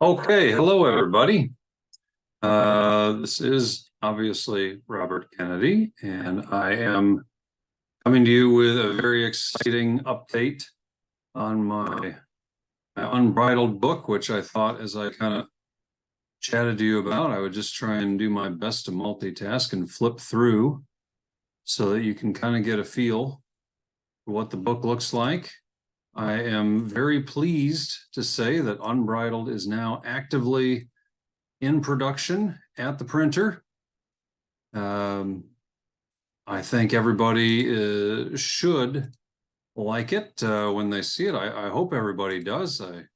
Okay, hello everybody. This is obviously Robert Kennedy, and I am coming to you with a very exciting update on my Unbridled book, which I thought, as I kind of chatted to you about, I would just try and do my best to multitask and flip through so that you can kind of get a feel for what the book looks like. I am very pleased to say that Unbridled is now actively in production at the printer. I think everybody should like it when they see it. I hope everybody does. I've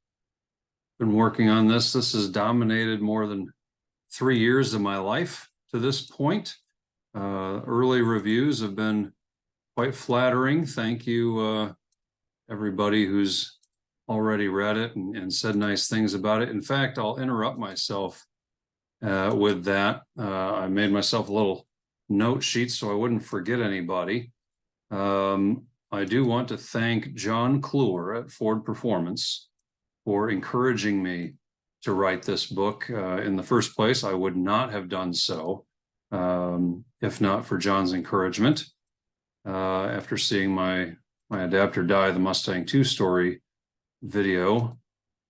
been working on this. This has dominated more than 3 years of my life to this point. Early reviews have been quite flattering. Thank you, everybody who's already read it and said nice things about it. In fact, I'll interrupt myself with that. I made myself a little note sheet so I wouldn't forget anybody. I do want to thank John Kluwer at Ford Performance for encouraging me to write this book. In the first place, I would not have done so if not for John's encouragement. After seeing my adapter die, the Mustang 2 story video a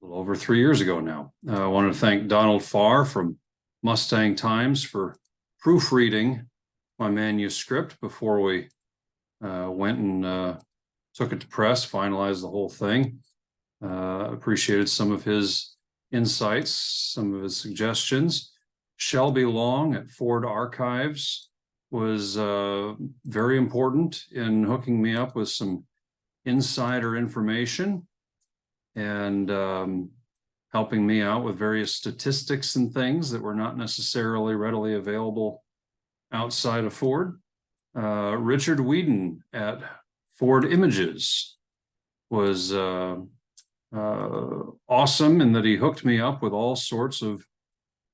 little over 3 years ago now. I want to thank Donald Farr from Mustang Times for proofreading my manuscript before we went and took it to press, finalized the whole thing. Appreciated some of his insights, some of his suggestions. Shelby Long at Ford Archives was very important in hooking me up with some insider information and helping me out with various statistics and things that were not necessarily readily available outside of Ford. Richard Whedon at Ford Images was awesome in that he hooked me up with all sorts of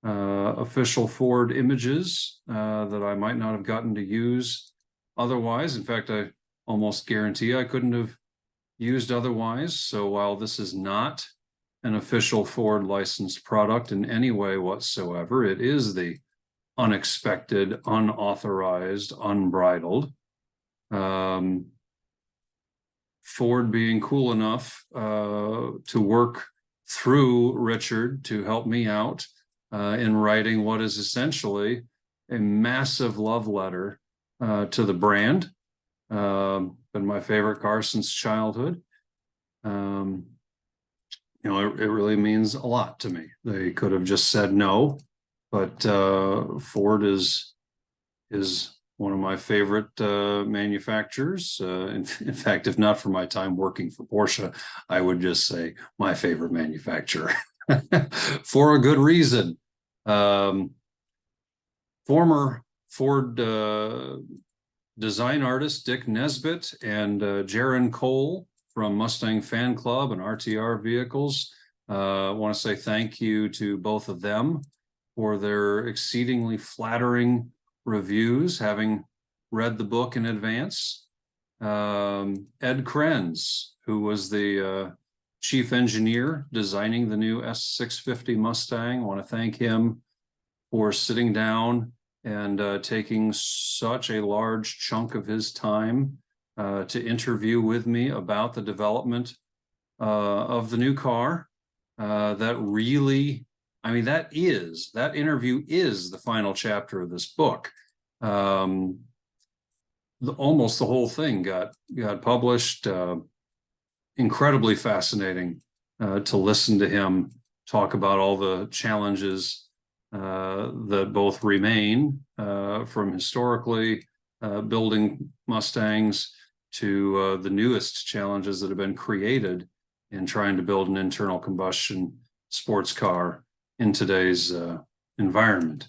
official Ford images that I might not have gotten to use otherwise. In fact, I almost guarantee I couldn't have used otherwise. So while this is not an official Ford licensed product in any way whatsoever, it is the unexpected, unauthorized, unbridled. Ford being cool enough to work through Richard to help me out in writing what is essentially a massive love letter to the brand. Been my favorite car since childhood. You know, it really means a lot to me. They could have just said no, but Ford is one of my favorite manufacturers. In fact, if not for my time working for Porsche, I would just say my favorite manufacturer for a good reason. Former Ford design artist Dick Nesbitt and Jaron Cole from Mustang Fan Club and RTR Vehicles. I want to say thank you to both of them for their exceedingly flattering reviews, having read the book in advance. Ed Krenz, who was the chief engineer designing the new S650 Mustang. I want to thank him for sitting down and taking such a large chunk of his time to interview with me about the development of the new car. That really, I mean, that interview is the final chapter of this book. Almost the whole thing got published. Incredibly fascinating to listen to him talk about all the challenges that both remain from historically building Mustangs to the newest challenges that have been created in trying to build an internal combustion sports car in today's environment.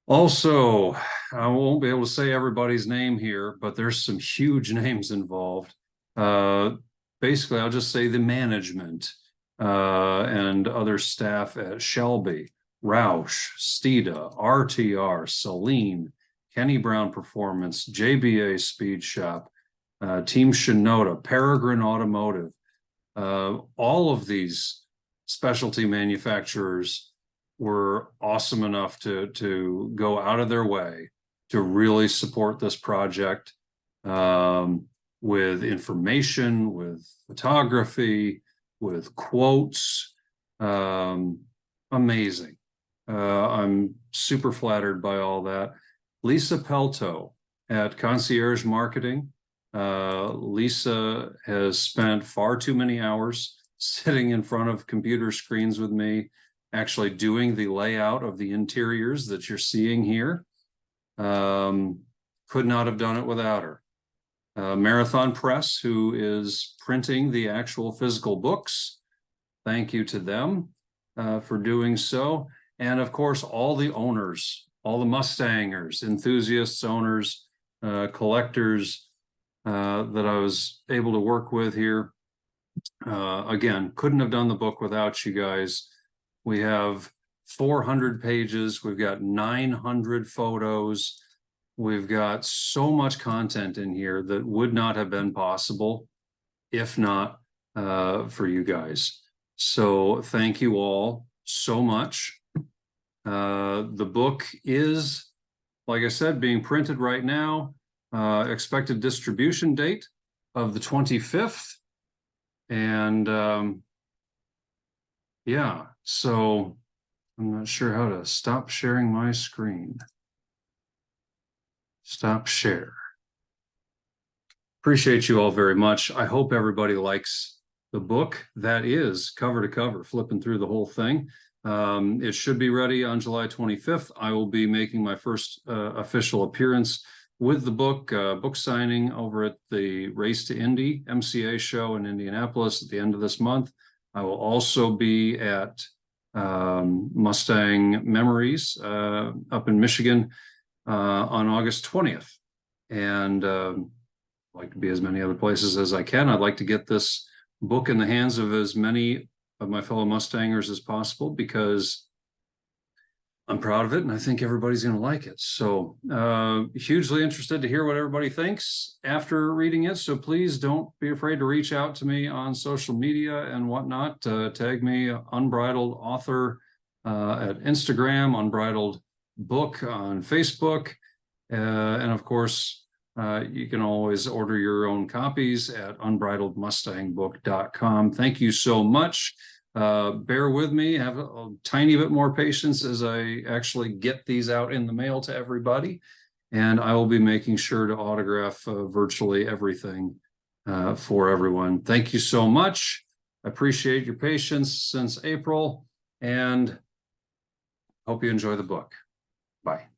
Also, I won't be able to say everybody's name here, but there's some huge names involved. Basically, I'll just say the management and other staff at Shelby, Roush, Steeda, RTR, Saleen, Kenny Brown Performance, JBA Speed Shop, Team Shinoda, Peregrine Automotive. All of these specialty manufacturers were awesome enough to go out of their way to really support this project, with information, with photography, with quotes. Amazing. I'm super flattered by all that. Lisa Pelto at Concierge Marketing. Lisa has spent far too many hours sitting in front of computer screens with me, actually doing the layout of the interiors that you're seeing here. Could not have done it without her. Marathon Press, who is printing the actual physical books. Thank you to them for doing so. And of course, all the owners, all the Mustangers, enthusiasts, owners, collectors that I was able to work with here. Again, couldn't have done the book without you guys. We have 400 pages. We've got 900 photos. We've got so much content in here that would not have been possible if not for you guys. So thank you all so much. The book is, like I said, being printed right now. Expected distribution date of the 25th. And yeah, so I'm not sure how to stop sharing my screen. Stop share. Appreciate you all very much. I hope everybody likes the book. That is cover to cover, flipping through the whole thing. It should be ready on July 25th. I will be making my first official appearance with the book signing over at the Race to Indy MCA show in Indianapolis at the end of this month. I will also be at Mustang Memories up in Michigan on August 20th. And I'd like to be as many other places as I can. I'd like to get this book in the hands of as many of my fellow Mustangers as possible, because I'm proud of it and I think everybody's going to like it. So hugely interested to hear what everybody thinks after reading it. So please don't be afraid to reach out to me on social media and whatnot. Tag me Unbridled Author at Instagram, Unbridled Book on Facebook. And of course, you can always order your own copies at unbridledmustangbook.com. Thank you so much. Bear with me, have a tiny bit more patience as I actually get these out in the mail to everybody. And I will be making sure to autograph virtually everything for everyone. Thank you so much. I appreciate your patience since April and hope you enjoy the book. Bye.